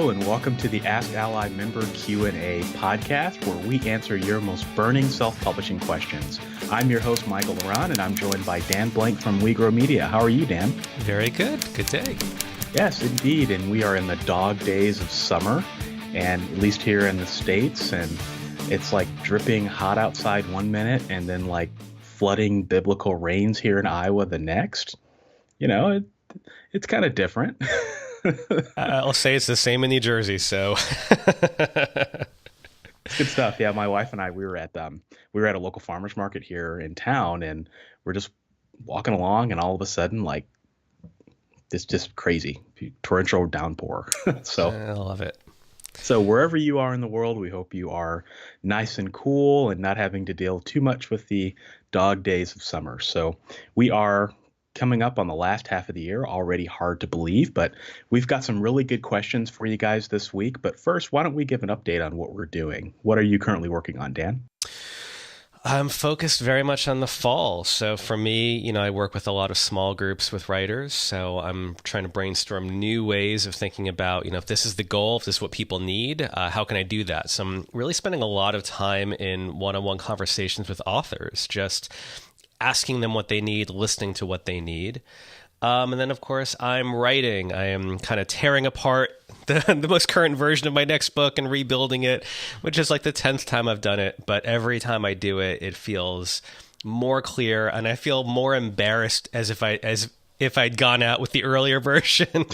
Hello and welcome to the AskALLi Member Q&A podcast where we answer your most burning self-publishing questions. I'm your host, Michael Ronn, and I'm joined by Dan Blank from We Grow Media. How are you, Dan? Very good. Good day. Yes, indeed. And we are in the dog days of summer, and at least here in the States, and it's like dripping hot outside one minute and then like flooding biblical rains here in Iowa the next. You know, it's kind of different. I'll say it's the same in New Jersey, so. It's good stuff. Yeah, my wife and I, we were at a local farmer's market here in town, and we're just walking along, and all of a sudden, like, it's just crazy torrential downpour. So I love it. So wherever you are in the world, we hope you are nice and cool and not having to deal too much with the dog days of summer. So we are coming up on the last half of the year, already hard to believe, but we've got some really good questions for you guys this week. But first, why don't we give an update on what we're doing? What are you currently working on, Dan? I'm focused very much on the fall. So for me, I work with a lot of small groups with writers. So I'm trying to brainstorm new ways of thinking about, if this is the goal, if this is what people need, how can I do that? So I'm really spending a lot of time in one-on-one conversations with authors, just asking them what they need, listening to what they need. And then, of course, I'm writing. I am kind of tearing apart the most current version of my next book and rebuilding it, which is like the 10th time I've done it. But every time I do it, it feels more clear, and I feel more embarrassed as if I'd gone out with the earlier version.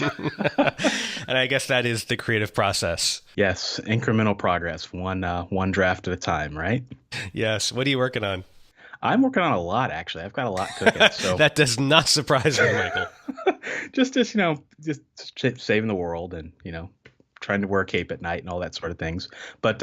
And I guess that is the creative process. Yes, incremental progress, one draft at a time, right? Yes. What are you working on? I'm working on a lot, actually. I've got a lot cooking. So that does not surprise me, Michael. just saving the world and, trying to wear a cape at night and all that sort of things. But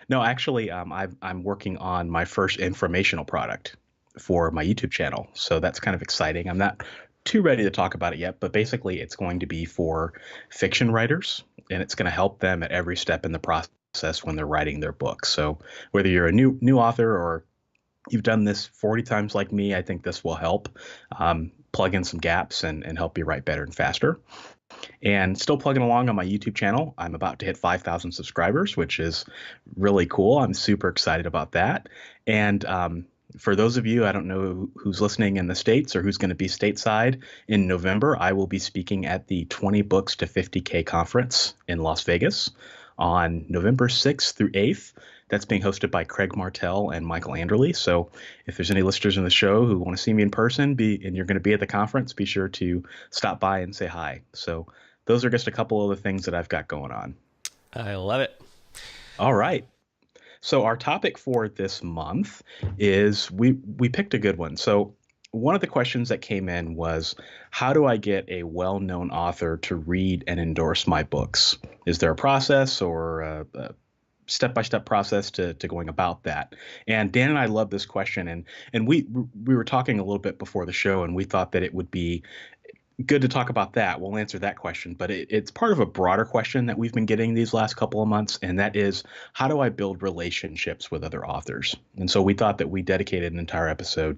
no, actually, I'm working on my first informational product for my YouTube channel. So that's kind of exciting. I'm not too ready to talk about it yet, but basically it's going to be for fiction writers, and it's going to help them at every step in the process when they're writing their book. So whether you're a new author or you've done this 40 times like me, I think this will help plug in some gaps and help you write better and faster. And still plugging along on my YouTube channel. I'm about to hit 5,000 subscribers, which is really cool. I'm super excited about that. And for those of you, I don't know who's listening in the States or who's going to be stateside, in November, I will be speaking at the 20 Books to 50K conference in Las Vegas on November 6th through 8th. That's being hosted by Craig Martell and Michael Anderle. So if there's any listeners in the show who want to see me in person and you're going to be at the conference, be sure to stop by and say hi. So those are just a couple of the things that I've got going on. I love it. All right. So our topic for this month is we picked a good one. So one of the questions that came in was, how do I get a well-known author to read and endorse my books? Is there a process or a step-by-step process to going about that? And Dan and I love this question, and we were talking a little bit before the show, and we thought that it would be good to talk about that. We'll answer that question, but it's part of a broader question that we've been getting these last couple of months, and that is, how do I build relationships with other authors? And so we thought that we dedicated an entire episode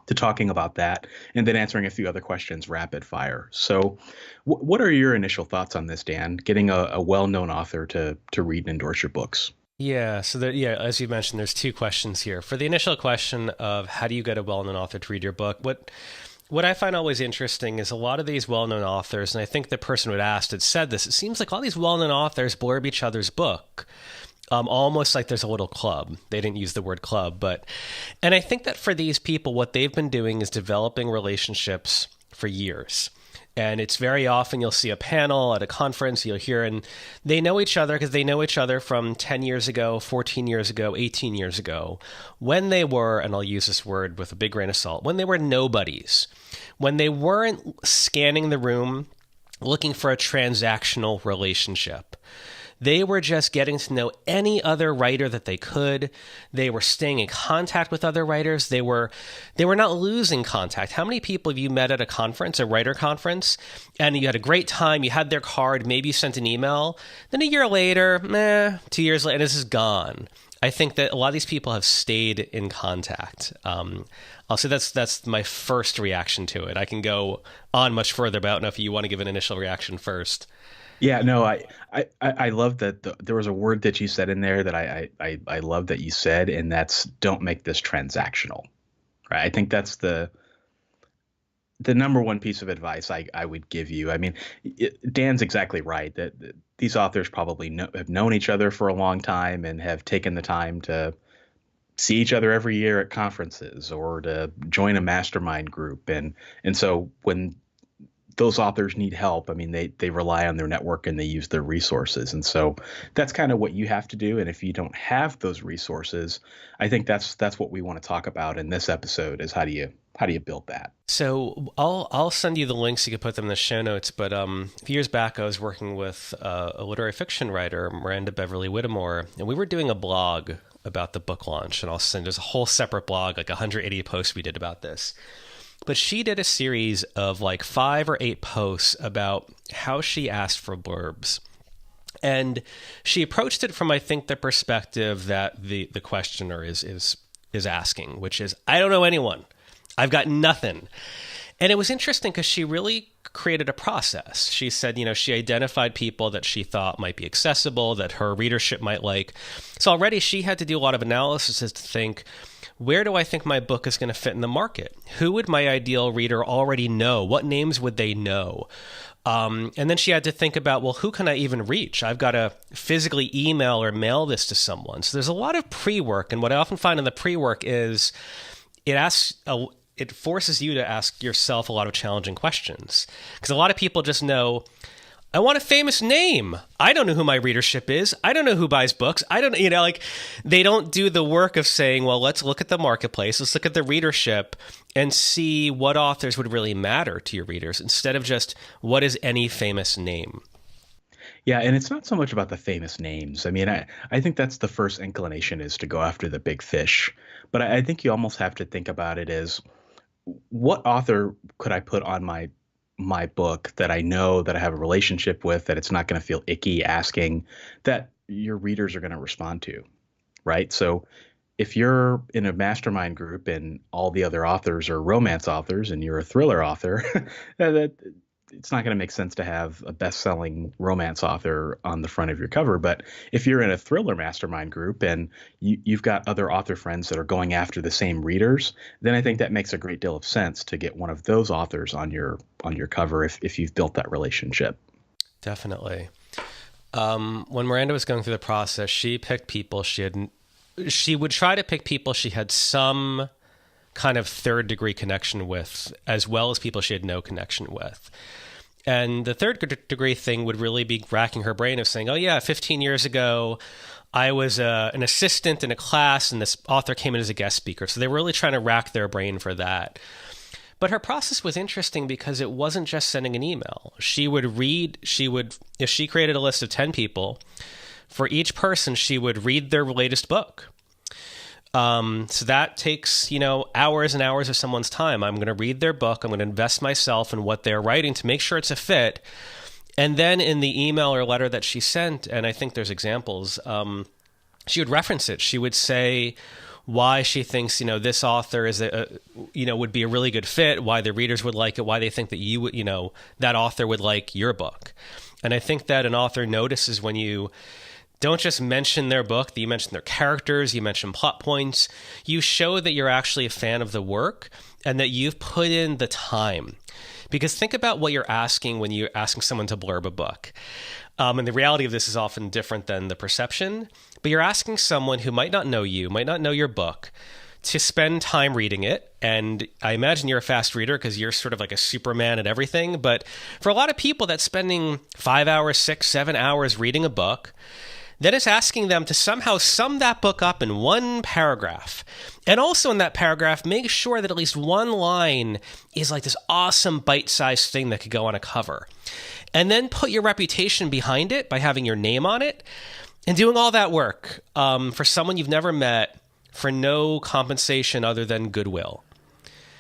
to talking about that and then answering a few other questions rapid fire. So what are your initial thoughts on this, Dan, getting a well-known author to read and endorse your books? Yeah. So as you mentioned, there's two questions here. For the initial question of how do you get a well-known author to read your book, what I find always interesting is a lot of these well-known authors, and I think the person who had asked had said this, it seems like all these well-known authors blurb each other's book. Almost like there's a little club. They didn't use the word club, and I think that for these people, what they've been doing is developing relationships for years. And it's very often you'll see a panel at a conference, you'll hear, and they know each other because they know each other from 10 years ago, 14 years ago, 18 years ago, when they were, and I'll use this word with a big grain of salt, when they were nobodies, when they weren't scanning the room looking for a transactional relationship. They were just getting to know any other writer that they could. They were staying in contact with other writers. They were not losing contact. How many people have you met at a conference, a writer conference, and you had a great time, you had their card, maybe you sent an email, then a year later, 2 years later, and this is gone. I think that a lot of these people have stayed in contact. I'll say that's my first reaction to it. I can go on much further, but I don't know if you want to give an initial reaction first. Yeah, no, I love that there was a word that you said in there that I love that you said, and that's don't make this transactional. Right. I think that's the number one piece of advice I would give you. I mean, Dan's exactly right that these authors probably have known each other for a long time and have taken the time to see each other every year at conferences or to join a mastermind group. And so when those authors need help, I mean, they rely on their network and they use their resources. And so that's kind of what you have to do. And if you don't have those resources, I think that's what we want to talk about in this episode is how do you build that? So I'll send you the links. You can put them in the show notes. But a few years back, I was working with a literary fiction writer, Miranda Beverly Whittemore, and we were doing a blog about the book launch. And I'll send there's a whole separate blog, like 180 posts we did about this. But she did a series of like 5 or 8 posts about how she asked for blurbs. And she approached it from, I think, the perspective that the questioner is asking, which is, I don't know anyone. I've got nothing. And it was interesting because she really created a process. She said, she identified people that she thought might be accessible, that her readership might like. So already she had to do a lot of analysis to think, where do I think my book is going to fit in the market? Who would my ideal reader already know? What names would they know? And then she had to think about, well, who can I even reach? I've got to physically email or mail this to someone. So there's a lot of pre-work. And what I often find in the pre-work is it forces you to ask yourself a lot of challenging questions. Because a lot of people just know, I want a famous name. I don't know who my readership is. I don't know who buys books. I don't, like they don't do the work of saying, well, let's look at the marketplace. Let's look at the readership and see what authors would really matter to your readers instead of just what is any famous name. Yeah, and it's not so much about the famous names. I mean, I think that's the first inclination is to go after the big fish. But I think you almost have to think about it as what author could I put on my book that I know that I have a relationship with, that it's not going to feel icky asking, that your readers are going to respond to, right? So if you're in a mastermind group and all the other authors are romance authors and you're a thriller author, that it's not going to make sense to have a best-selling romance author on the front of your cover. But if you're in a thriller mastermind group and you've got other author friends that are going after the same readers, then I think that makes a great deal of sense to get one of those authors on your cover if you've built that relationship. Definitely. When Miranda was going through the process, she picked people she would try to pick people she had some kind of third degree connection with, as well as people she had no connection with. And the third degree thing would really be racking her brain of saying, oh yeah, 15 years ago, I was an assistant in a class and this author came in as a guest speaker. So they were really trying to rack their brain for that. But her process was interesting because it wasn't just sending an email. If she created a list of 10 people, for each person, she would read their latest book. So that takes, hours and hours of someone's time. I'm going to read their book. I'm going to invest myself in what they're writing to make sure it's a fit. And then in the email or letter that she sent, and I think there's examples, she would reference it. She would say why she thinks, this author is would be a really good fit, why the readers would like it, why they think that you would, that author would like your book. And I think that an author notices when you don't just mention their book, that you mention their characters, you mention plot points. You show that you're actually a fan of the work and that you've put in the time. Because think about what you're asking when you're asking someone to blurb a book. And the reality of this is often different than the perception. But you're asking someone who might not know you, might not know your book, to spend time reading it. And I imagine you're a fast reader because you're sort of like a Superman at everything. But for a lot of people, that's spending 5 hours, 6, 7 hours reading a book. Then it's asking them to somehow sum that book up in one paragraph. And also in that paragraph, make sure that at least one line is like this awesome bite-sized thing that could go on a cover. And then put your reputation behind it by having your name on it and doing all that work for someone you've never met for no compensation other than goodwill.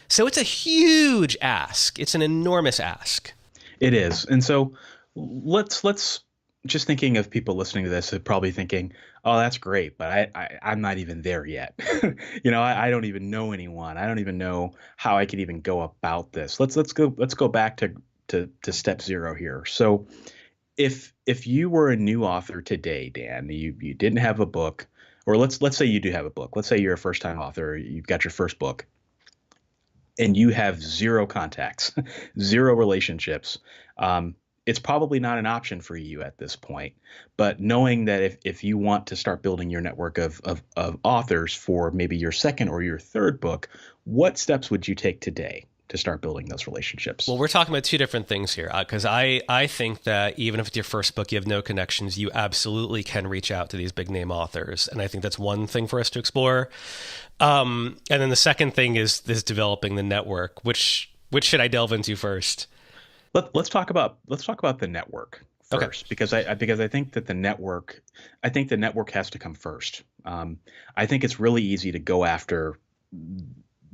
So it's a huge ask. It's an enormous ask. It is. And so let's just thinking of people listening to this are probably thinking, oh, that's great, but I'm not even there yet. I don't even know anyone. I don't even know how I could even go about this. Let's go back to step 0 here. So if you were a new author today, Dan, you didn't have a book, or let's say you do have a book. Let's say you're a first time author, you've got your first book, and you have zero contacts, zero relationships. It's probably not an option for you at this point. But knowing that if you want to start building your network of authors for maybe your second or your third book, what steps would you take today to start building those relationships? Well, we're talking about two different things here, because I think that even if it's your first book, you have no connections, you absolutely can reach out to these big name authors. And I think that's one thing for us to explore. And then the second thing is this developing the network. Which should I delve into first? Let's talk about the network first, Okay. because I think that the network has to come first. I think it's really easy to go after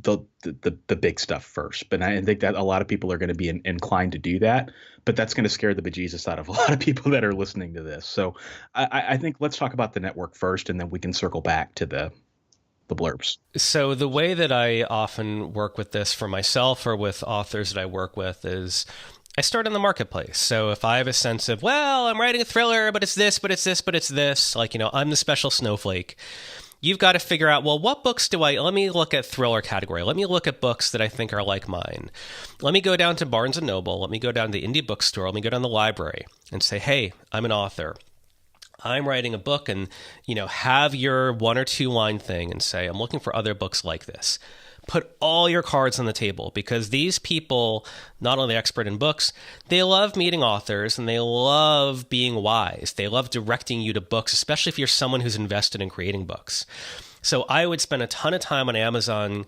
the big stuff first, but I think that a lot of people are going to be inclined to do that, but that's going to scare the bejesus out of a lot of people that are listening to this. So I think let's talk about the network first, and then we can circle back to the blurbs. So the way that I often work with this for myself or with authors that I work with is I start in the marketplace. So if I have a sense of, well, I'm writing a thriller, but it's this, but it's this, but it's this, like, I'm the special snowflake. You've got to figure out, well, what books let me look at thriller category. Let me look at books that I think are like mine. Let me go down to Barnes & Noble. Let me go down to the indie bookstore. Let me go down to the library and say, hey, I'm an author. I'm writing a book, and, have your 1 or 2 line thing and say, I'm looking for other books like this. Put all your cards on the table, because these people, not only expert in books, they love meeting authors and they love being wise. They love directing you to books, especially if you're someone who's invested in creating books. So I would spend a ton of time on Amazon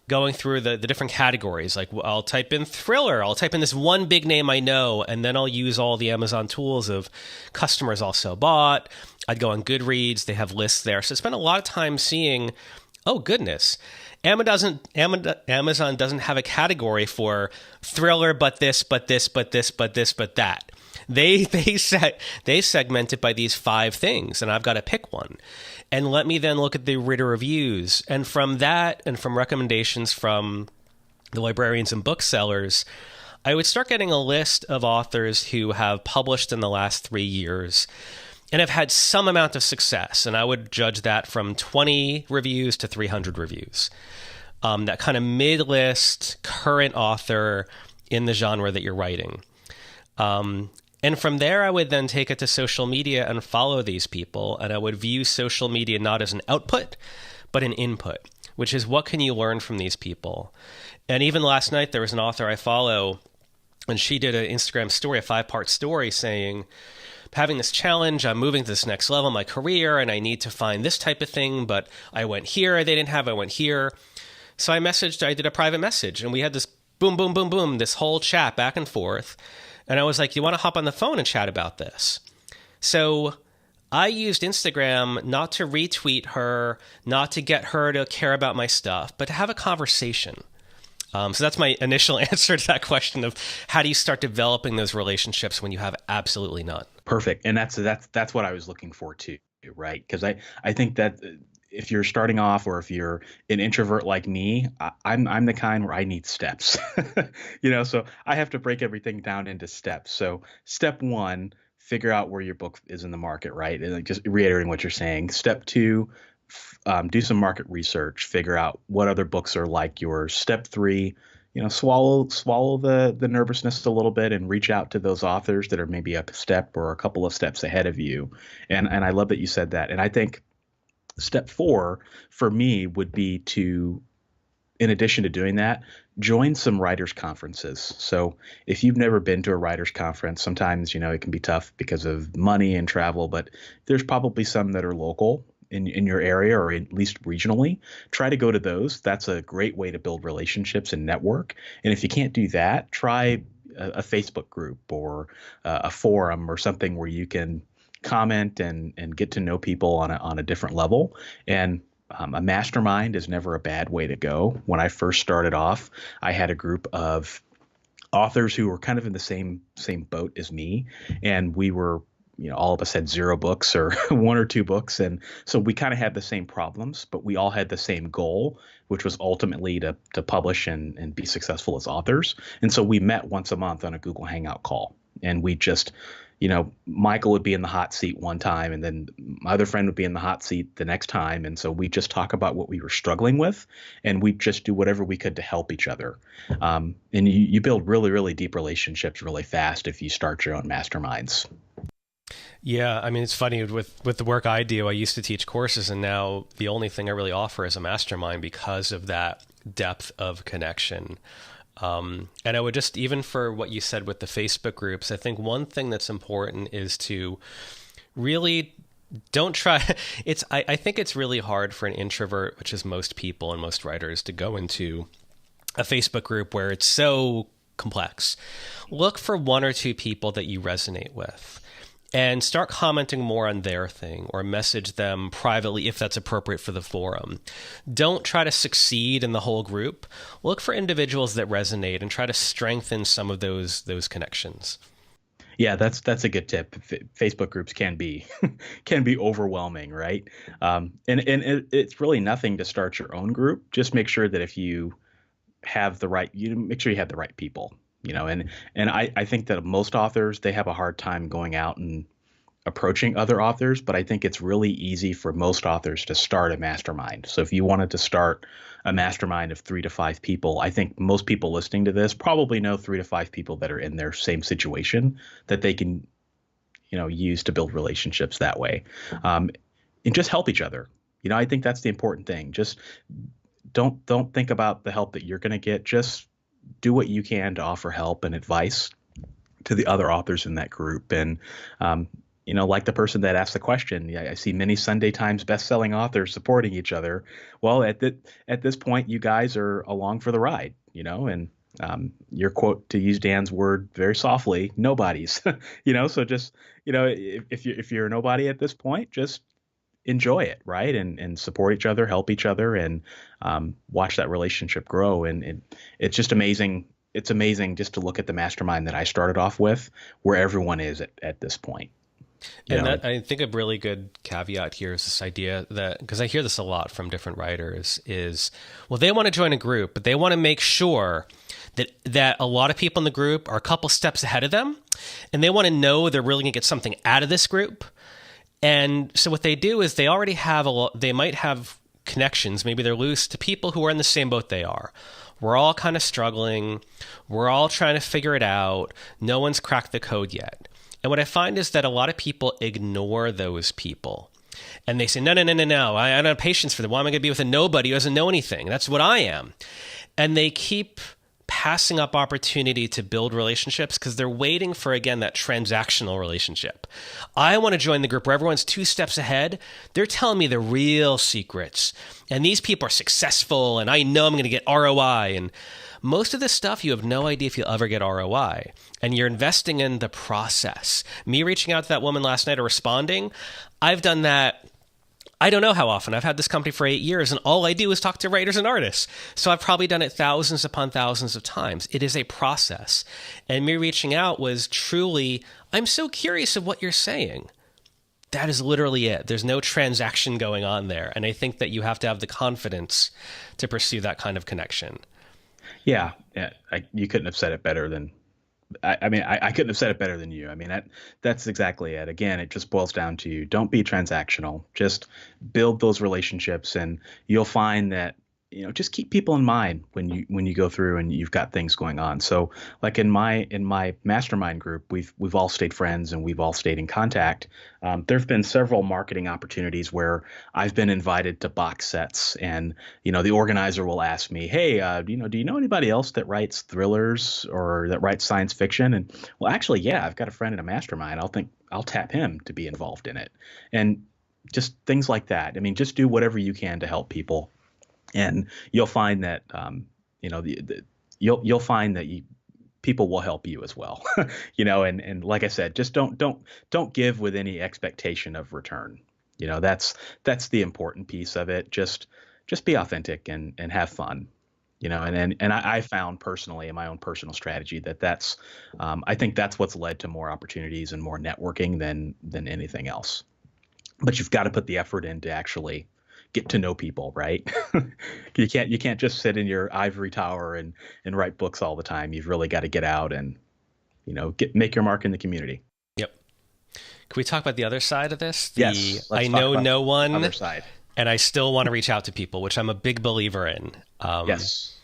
going through the different categories. Like, I'll type in thriller, I'll type in this one big name I know, and then I'll use all the Amazon tools of customers also bought. I'd go on Goodreads, they have lists there. So I spend a lot of time seeing, oh goodness, Amazon doesn't have a category for thriller, but this, but this, but this, but this, but that. They segment it by these 5 things, and I've got to pick one. And let me then look at the reader reviews. And from that, and from recommendations from the librarians and booksellers, I would start getting a list of authors who have published in the last 3 years and have had some amount of success. And I would judge that from 20 reviews to 300 reviews. That kind of mid-list current author in the genre that you're writing. And from there, I would then take it to social media and follow these people. And I would view social media not as an output, but an input, which is what can you learn from these people? And even last night, there was an author I follow, and she did an Instagram story, a 5-part story saying, having this challenge, I'm moving to this next level in my career, and I need to find this type of thing, but I went here, they didn't have, I went here. So I did a private message, and we had this boom, boom, boom, boom, this whole chat back and forth. And I was like, you want to hop on the phone and chat about this? So I used Instagram not to retweet her, not to get her to care about my stuff, but to have a conversation. So that's my initial answer to that question of how do you start developing those relationships when you have absolutely none? Perfect. And that's what I was looking for too, right? Because I think that if you're starting off, or if you're an introvert like me, I'm the kind where I need steps, so I have to break everything down into steps. So step 1, figure out where your book is in the market, right? And just reiterating what you're saying. Step 2, do some market research, figure out what other books are like yours. Step 3, swallow the nervousness a little bit and reach out to those authors that are maybe a step or a couple of steps ahead of you. And I love that you said that. And I think step 4 for me would be to, in addition to doing that, join some writers' conferences. So if you've never been to a writers' conference, sometimes, it can be tough because of money and travel, but there's probably some that are local in your area, or at least regionally. Try to go to those. That's a great way to build relationships and network. And if you can't do that, try a Facebook group or a forum or something where you can comment and get to know people on a different level. And a mastermind is never a bad way to go. When I first started off, I had a group of authors who were kind of in the same boat as me, and we were, all of us had 0 books or 1 or 2 books, and so we kind of had the same problems, but we all had the same goal, which was ultimately to publish and be successful as authors. And so we met once a month on a Google Hangout call, and we just Michael would be in the hot seat one time, and then my other friend would be in the hot seat the next time. And so we just talk about what we were struggling with, and we just do whatever we could to help each other. And you build really, really deep relationships really fast if you start your own masterminds. Yeah, I mean, it's funny with the work I do. I used to teach courses, and now the only thing I really offer is a mastermind because of that depth of connection. And I would just, even for what you said with the Facebook groups, I think one thing that's important is to really don't try. I think it's really hard for an introvert, which is most people and most writers, to go into a Facebook group where it's so complex. Look for one or two people that you resonate with and start commenting more on their thing, or message them privately if that's appropriate for the forum. Don't try to succeed in the whole group. Look for individuals that resonate and try to strengthen some of those connections. Yeah, that's a good tip. Facebook groups can be can be overwhelming, right? It's really nothing to start your own group. Just make sure that if you have you make sure you have the right people. And I think that most authors, they have a hard time going out and approaching other authors, but I think it's really easy for most authors to start a mastermind. So if you wanted to start a mastermind of 3 to 5 people, I think most people listening to this probably know 3 to 5 people that are in their same situation that they can, use to build relationships that way, and just help each other. I think that's the important thing. Just don't think about the help that you're going to get. Just do what you can to offer help and advice to the other authors in that group. And, like the person that asked the question, I see many Sunday Times bestselling authors supporting each other. Well, at this point, you guys are along for the ride, and your quote, to use Dan's word very softly, nobody's, so just, if you're a nobody at this point, just enjoy it, right? And support each other, help each other, and watch that relationship grow. And it's just amazing. It's amazing just to look at the mastermind that I started off with, where everyone is at this point. I think a really good caveat here is this idea that, because I hear this a lot from different writers, is, well, they want to join a group, but they want to make sure that a lot of people in the group are a couple steps ahead of them, and they want to know they're really going to get something out of this group. And so what they do is they already have they might have connections, maybe they're loose, to people who are in the same boat they are. We're all kind of struggling. We're all trying to figure it out. No one's cracked the code yet. And what I find is that a lot of people ignore those people. And they say, no. I don't have patience for them. Why am I going to be with a nobody who doesn't know anything? That's what I am. And they keep passing up opportunity to build relationships because they're waiting for, again, that transactional relationship. I want to join the group where everyone's 2 steps ahead. They're telling me the real secrets. And these people are successful, and I know I'm going to get ROI. And most of this stuff, you have no idea if you'll ever get ROI. And you're investing in the process. Me reaching out to that woman last night or responding, I've done that. I don't know how often. I've had this company for 8 years, and all I do is talk to writers and artists. So I've probably done it thousands upon thousands of times. It is a process. And me reaching out was truly, I'm so curious of what you're saying. That is literally it. There's no transaction going on there. And I think that you have to have the confidence to pursue that kind of connection. Yeah. You couldn't have said it better than I couldn't have said it better than you. I mean, that's exactly it. Again, it just boils down to, don't be transactional. Just build those relationships, and you'll find that, just keep people in mind when you go through and you've got things going on. So like in my mastermind group, we've all stayed friends and we've all stayed in contact. There've been several marketing opportunities where I've been invited to box sets, and the organizer will ask me, hey, do you know anybody else that writes thrillers or that writes science fiction? And well, actually, yeah, I've got a friend in a mastermind. I'll tap him to be involved in it, and just things like that. I mean, just do whatever you can to help people. And you'll find that, you'll find that people will help you as well, and like I said, just don't give with any expectation of return. That's the important piece of it. Just be authentic and have fun, and I found personally in my own personal strategy that's I think that's what's led to more opportunities and more networking than anything else. But you've got to put the effort in to actually get to know people, right? You can't just sit in your ivory tower and write books all the time. You've really got to get out and, make your mark in the community. Yep. Can we talk about the other side of this? Yes, let's I talk know about no the one, other side. and I still want to reach out to people, which I'm a big believer in. Yes.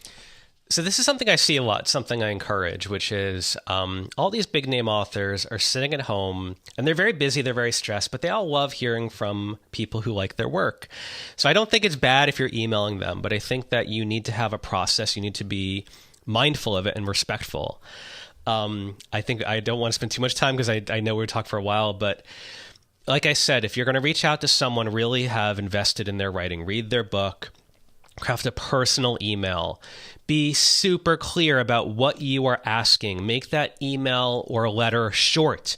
So this is something I see a lot, something I encourage, which is all these big name authors are sitting at home and they're very busy, they're very stressed, but they all love hearing from people who like their work. So I don't think it's bad if you're emailing them, but I think that you need to have a process. You need to be mindful of it and respectful. I think I don't want to spend too much time because I know we'll talk for a while, but like I said, if you're going to reach out to someone, really have invested in their writing, read their book, craft a personal email, be super clear about what you are asking. Make that email or letter short.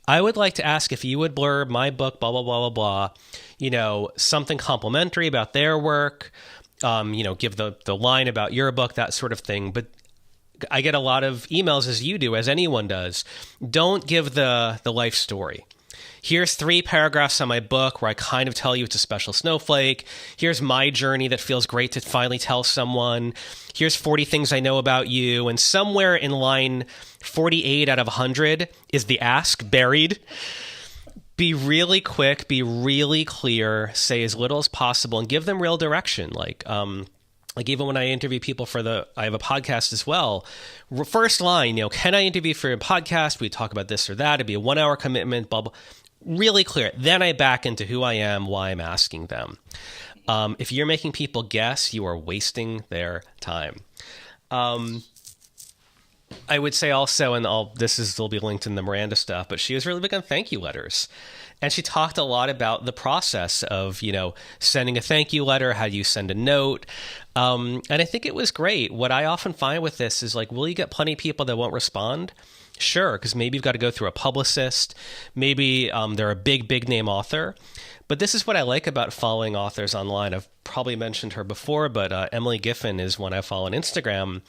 I would like to ask if you would blurb my book, blah, blah, blah, blah, blah, something complimentary about their work, give the line about your book, that sort of thing. But I get a lot of emails, as you do, as anyone does. Don't give the life story. Here's 3 paragraphs on my book where I kind of tell you it's a special snowflake. Here's my journey that feels great to finally tell someone. Here's 40 things I know about you. And somewhere in line 48 out of 100 is the ask buried. Be really quick, be really clear, say as little as possible, and give them real direction. Like even when I interview people I have a podcast as well. First line, can I interview for a podcast? We talk about this or that. It'd be a 1-hour commitment, blah, blah. Really clear. Then I back into who I am, why I'm asking them. If you're making people guess, you are wasting their time. I would say also, and will be linked in the Miranda stuff, but she was really big on thank you letters. And she talked a lot about the process of, sending a thank you letter, how do you send a note. And I think it was great. What I often find with this is will you get plenty of people that won't respond? Sure, because maybe you've got to go through a publicist. Maybe they're a big name author. But this is what I like about following authors online. I've probably mentioned her before, but Emily Giffen is one I follow on Instagram.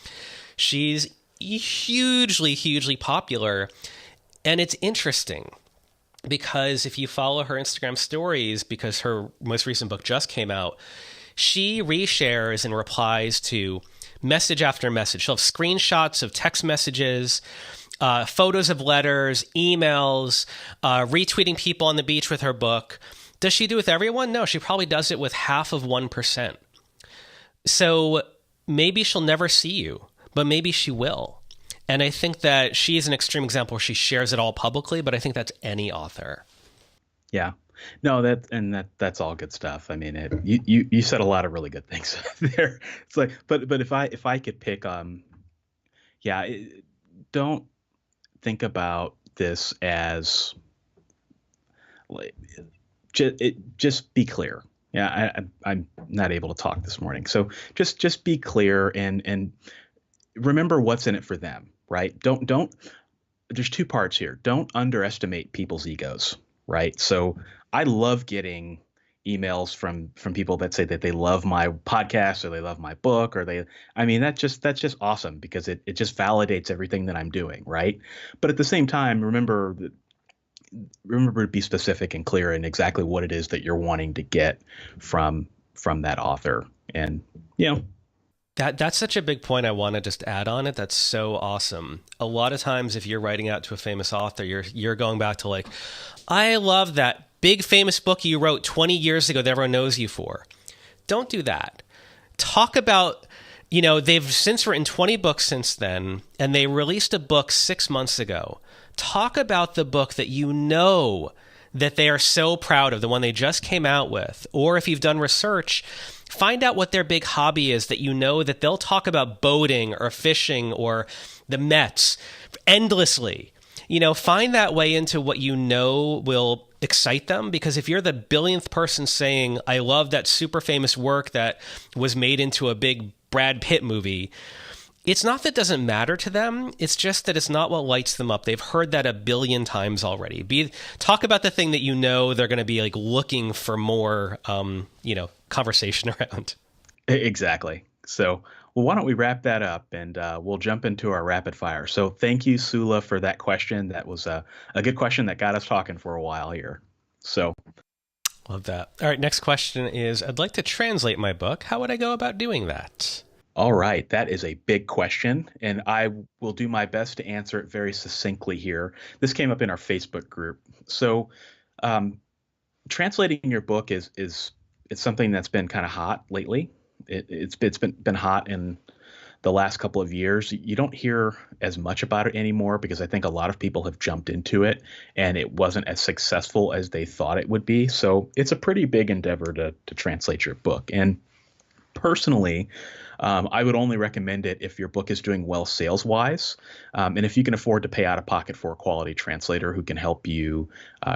She's hugely popular. And it's interesting because if you follow her Instagram stories, because her most recent book just came out, she reshares and replies to message after message. She'll have screenshots of text messages, photos of letters, emails, retweeting people on the beach with her book. Does she do it with everyone? No, she probably does it with half of 1%. So maybe she'll never see you, but maybe she will. And I think that she is an extreme example where she shares it all publicly, but I think that's any author. Yeah. No, that's all good stuff. I mean, you said a lot of really good things there. It's like, but if I could pick, don't think about this as like, just be clear. Yeah, I'm not able to talk this morning, so just be clear and remember what's in it for them, right? Don't. There's 2 parts here. Don't underestimate people's egos, right? So I love getting emails from people that say that they love my podcast or they love my book or that's just awesome because it just validates everything that I'm doing, right? But at the same time, remember to be specific and clear in exactly what it is that you're wanting to get from that author. And that's such a big point. I want to just add on it. That's so awesome. A lot of times if you're writing out to a famous author, you're going back to I love that big famous book you wrote 20 years ago that everyone knows you for. Don't do that. Talk about, they've since written 20 books since then, and they released a book 6 months ago. Talk about the book that that they are so proud of, the one they just came out with. Or if you've done research, find out what their big hobby is that they'll talk about boating or fishing or the Mets endlessly. Find that way into what will excite them, because if you're the billionth person saying, I love that super famous work that was made into a big Brad Pitt movie, it's not that it doesn't matter to them. It's just that it's not what lights them up. They've heard that a billion times already. Talk about the thing that they're going to be looking for more, conversation around. Exactly. So, well, why don't we wrap that up and we'll jump into our rapid fire. So thank you, Sula, for that question. That was a good question that got us talking for a while here. So love that. All right. Next question is, I'd like to translate my book. How would I go about doing that? All right, that is a big question, and I will do my best to answer it very succinctly here. This came up in our Facebook group. So, um, translating your book is it's something that's been kind of hot lately. It's been hot in the last couple of years. You don't hear as much about it anymore because I think a lot of people have jumped into it and it wasn't as successful as they thought it would be. So it's a pretty big endeavor to translate your book. And personally, I would only recommend it if your book is doing well sales wise. And if you can afford to pay out of pocket for a quality translator who can help you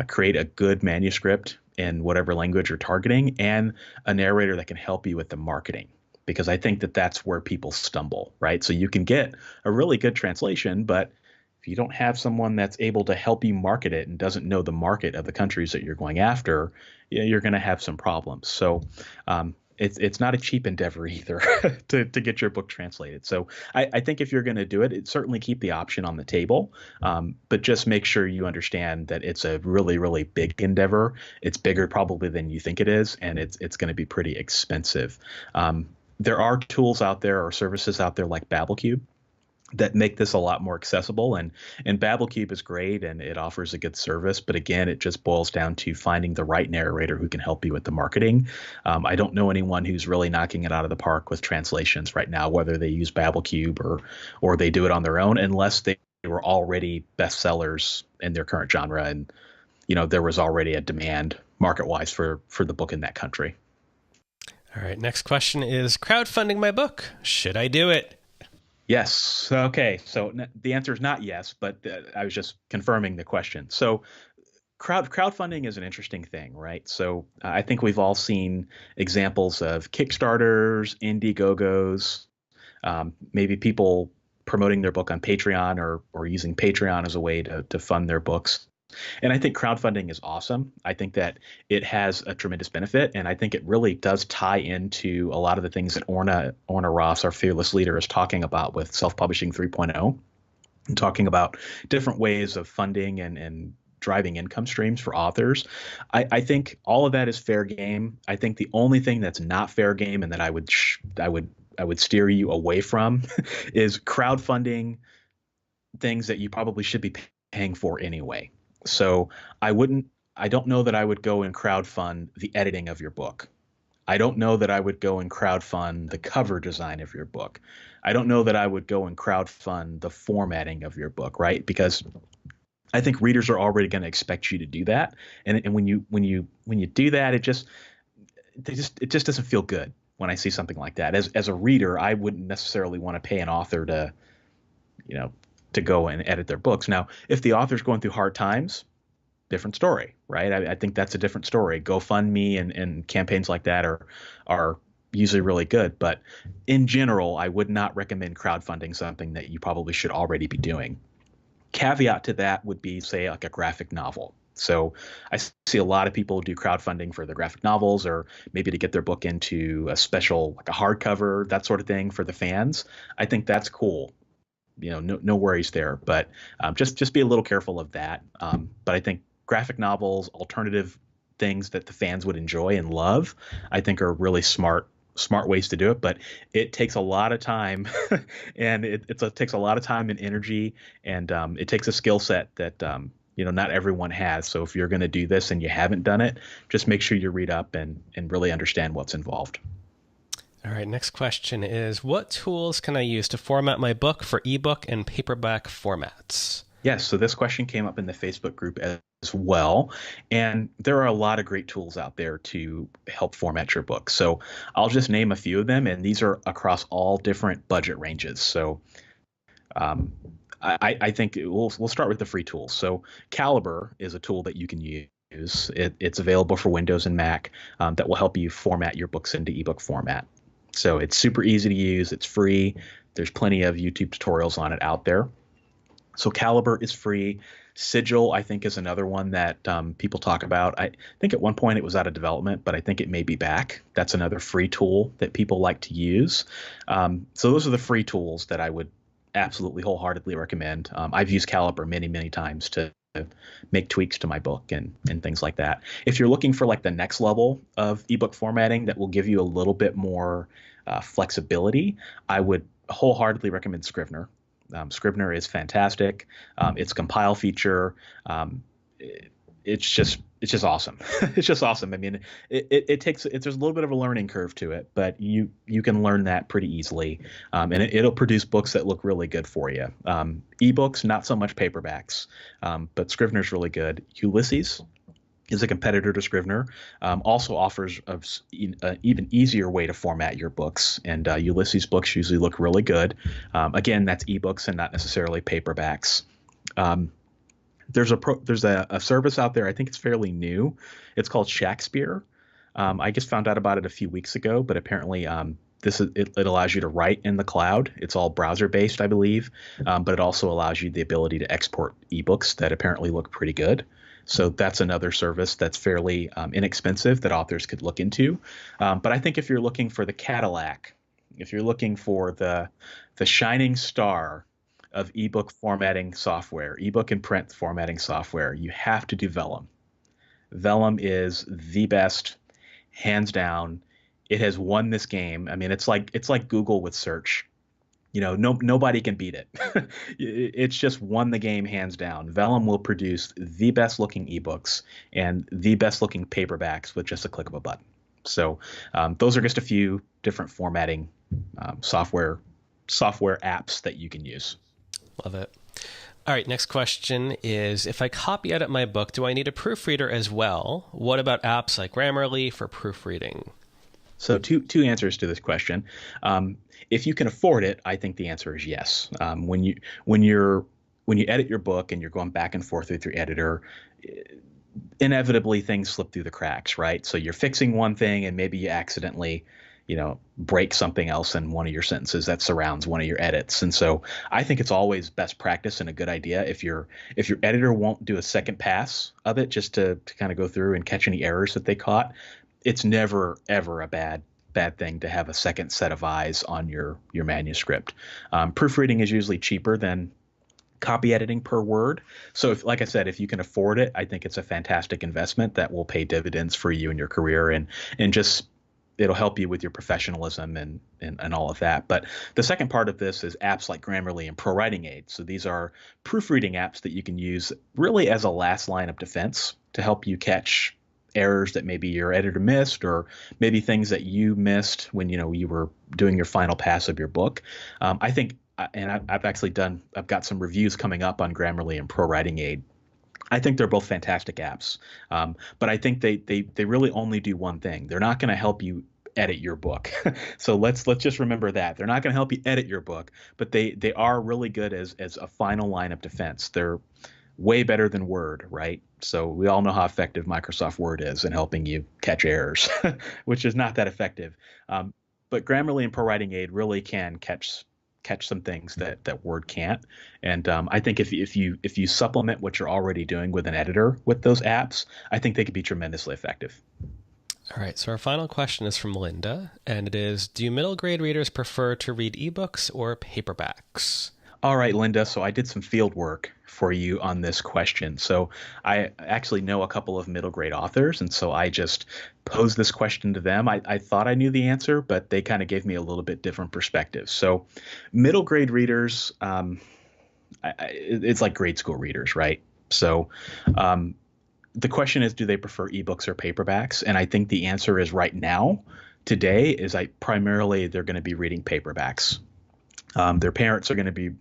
create a good manuscript in whatever language you're targeting and a narrator that can help you with the marketing. Because I think that that's where people stumble, right? So you can get a really good translation, but if you don't have someone that's able to help you market it and doesn't know the market of the countries that you're going after, you're going to have some problems. So it's not a cheap endeavor either to get your book translated. So I think if you're going to do it, certainly keep the option on the table, but just make sure you understand that it's a really, really big endeavor. It's bigger probably than you think it is, and it's going to be pretty expensive. There are tools out there or services out there like BabbleCube that make this a lot more accessible. And BabbleCube is great and it offers a good service. But again, it just boils down to finding the right narrator who can help you with the marketing. I don't know anyone who's really knocking it out of the park with translations right now, whether they use BabbleCube or they do it on their own, unless they were already bestsellers in their current genre and there was already a demand market-wise for the book in that country. All right, next question is crowdfunding my book. Should I do it? Yes. Okay. So the answer is not yes, but I was just confirming the question. So crowdfunding is an interesting thing, right? So I think we've all seen examples of Kickstarters, Indiegogos, maybe people promoting their book on Patreon or using Patreon as a way to fund their books. And I think crowdfunding is awesome. I think that it has a tremendous benefit, and I think it really does tie into a lot of the things that Orna Ross, our fearless leader, is talking about with self-publishing 3.0, and talking about different ways of funding and driving income streams for authors. I think all of that is fair game. I think the only thing that's not fair game, and that I would steer you away from, is crowdfunding things that you probably should be paying for anyway. So I don't know that I would go and crowdfund the editing of your book. I don't know that I would go and crowdfund the cover design of your book. I don't know that I would go and crowdfund the formatting of your book, right? Because I think readers are already going to expect you to do that. And when you do that, it just doesn't feel good when I see something like that. As a reader, I wouldn't necessarily want to pay an author to go and edit their books. Now, if the author's going through hard times, different story, right? I think that's a different story. GoFundMe and campaigns like that are usually really good. But in general, I would not recommend crowdfunding something that you probably should already be doing. Caveat to that would be, say, like a graphic novel. So I see a lot of people do crowdfunding for their graphic novels, or maybe to get their book into a special, like a hardcover, that sort of thing for the fans. I think that's cool. No worries there, but just be a little careful of that. But I think graphic novels, alternative things that the fans would enjoy and love, I think are really smart ways to do it. But it takes a lot of time, and it takes a lot of time and energy, and it takes a skill set that not everyone has. So if you're going to do this and you haven't done it, just make sure you read up and really understand what's involved. All right, next question is, what tools can I use to format my book for ebook and paperback formats? Yes, so this question came up in the Facebook group as well, and there are a lot of great tools out there to help format your book. So I'll just name a few of them, and these are across all different budget ranges. So I think we'll start with the free tools. So Calibre is a tool that you can use. It's available for Windows and Mac that will help you format your books into ebook format. So it's super easy to use. It's free. There's plenty of YouTube tutorials on it out there. So Calibre is free. Sigil, I think, is another one that people talk about. I think at one point it was out of development, but I think it may be back. That's another free tool that people like to use. So those are the free tools that I would absolutely wholeheartedly recommend. I've used Calibre many, many times to make tweaks to my book and things like that. If you're looking for like the next level of ebook formatting that will give you a little bit more flexibility, I would wholeheartedly recommend Scrivener. Scrivener is fantastic. Its compile feature, it's just awesome. It's just awesome. I mean, there's a little bit of a learning curve to it, but you can learn that pretty easily, and it'll produce books that look really good for you. Ebooks, not so much paperbacks, but Scrivener's really good. Ulysses is a competitor to Scrivener, also offers an even easier way to format your books, and Ulysses books usually look really good. Again, that's ebooks and not necessarily paperbacks. There's a service out there. I think it's fairly new. It's called Shakespeare. I just found out about it a few weeks ago, but apparently it allows you to write in the cloud. It's all browser based, I believe, but it also allows you the ability to export ebooks that apparently look pretty good. So that's another service that's fairly inexpensive that authors could look into. But I think if you're looking for the Cadillac, if you're looking for the shining star of ebook formatting software, ebook and print formatting software, you have to do Vellum. Vellum is the best, hands down. It has won this game. I mean, it's like Google with search. Nobody can beat it. It's just won the game hands down. Vellum will produce the best looking ebooks and the best looking paperbacks with just a click of a button. So those are just a few different formatting software apps that you can use. Love it. All right, next question is, if I copy edit my book, do I need a proofreader as well? What about apps like Grammarly for proofreading? So two answers to this question. If you can afford it, I think the answer is yes. When you edit your book and you're going back and forth with your editor, inevitably things slip through the cracks, right? So you're fixing one thing and maybe you accidentally break something else in one of your sentences that surrounds one of your edits. And so I think it's always best practice and a good idea if your editor won't do a second pass of it just to kind of go through and catch any errors that they caught. It's never, ever a bad thing to have a second set of eyes on your manuscript. Proofreading is usually cheaper than copy editing per word. So like I said, if you can afford it, I think it's a fantastic investment that will pay dividends for you in your career and just it'll help you with your professionalism and all of that. But the second part of this is apps like Grammarly and ProWriting Aid. So these are proofreading apps that you can use really as a last line of defense to help you catch errors that maybe your editor missed, or maybe things that you missed when you were doing your final pass of your book. I think, and I've got some reviews coming up on Grammarly and ProWriting Aid. I think they're both fantastic apps, but I think they really only do one thing. They're not going to help you edit your book. So let's just remember that. They're not going to help you edit your book, but they are really good as a final line of defense. They're way better than Word, right? So we all know how effective Microsoft Word is in helping you catch errors, which is not that effective. But Grammarly and ProWriting Aid really can catch some things that Word can't. And I think if you supplement what you're already doing with an editor with those apps, I think they could be tremendously effective. All right, so our final question is from Linda, and it is, do middle grade readers prefer to read ebooks or paperbacks? All right, Linda, so I did some field work for you on this question. So I actually know a couple of middle grade authors, and so I just posed this question to them. I thought I knew the answer, but they kind of gave me a little bit different perspective. So middle grade readers, it's like grade school readers, right? So the question is, do they prefer ebooks or paperbacks? And I think the answer is right now, today, is primarily they're going to be reading paperbacks. Their parents are going to be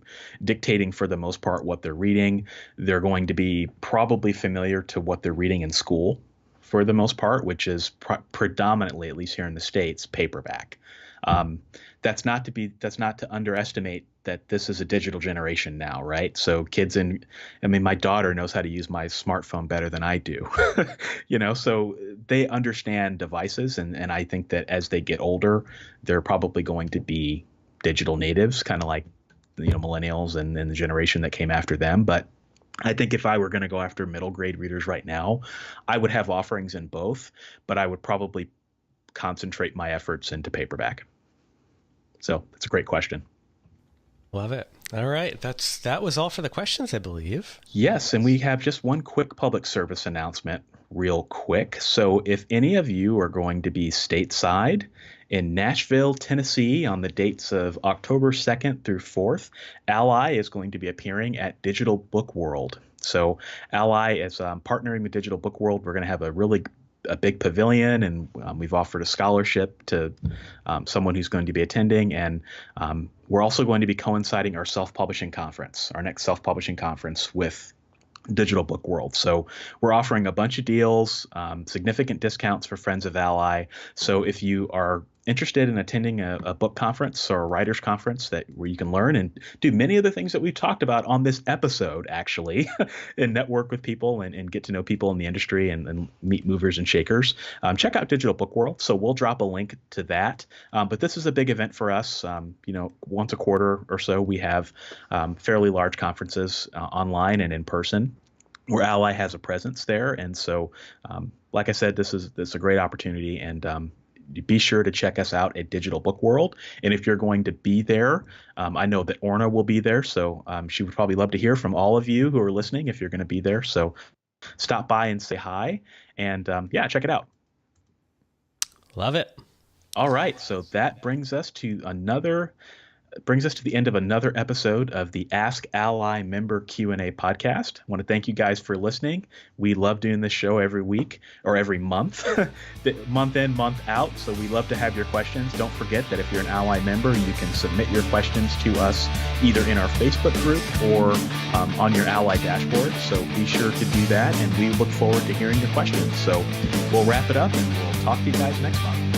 dictating for the most part what they're reading. They're going to be probably familiar to what they're reading in school for the most part, which is predominantly, at least here in the States, paperback. That's not to underestimate that this is a digital generation now, right? So my daughter knows how to use my smartphone better than I do, so they understand devices. And I think that as they get older, they're probably going to be digital natives, kind of like, millennials and the generation that came after them. But I think if I were going to go after middle grade readers right now, I would have offerings in both, but I would probably concentrate my efforts into paperback. So that's a great question. Love it. All right. That was all for the questions, I believe. Yes, and we have just one quick public service announcement real quick. So if any of you are going to be stateside in Nashville, Tennessee on the dates of October 2nd through 4th, ALLi is going to be appearing at Digital Book World. So ALLi is partnering with Digital Book World. We're going to have a big pavilion, and we've offered a scholarship to someone who's going to be attending. And we're also going to be coinciding our self-publishing conference, our next self-publishing conference, with Digital Book World. So we're offering a bunch of deals, significant discounts for friends of ALLi. So if you are interested in attending a book conference or a writer's conference where you can learn and do many of the things that we've talked about on this episode, actually, and network with people and get to know people in the industry and meet movers and shakers, check out Digital Book World. So we'll drop a link to that. But this is a big event for us. Once a quarter or so, we have fairly large conferences online and in person, where ALLi has a presence there. And so, like I said, this is a great opportunity, and be sure to check us out at Digital Book World. And if you're going to be there, I know that Orna will be there, so she would probably love to hear from all of you who are listening if you're going to be there. So stop by and say hi, and check it out. Love it. All right, so that brings us to the end of another episode of the AskALLi Member Q&A podcast. I want to thank you guys for listening. We love doing this show every week or every month, month in, month out. So we love to have your questions. Don't forget that if you're an ALLi member, you can submit your questions to us either in our Facebook group or on your ALLi dashboard. So be sure to do that, and we look forward to hearing your questions. So we'll wrap it up, and we'll talk to you guys next month.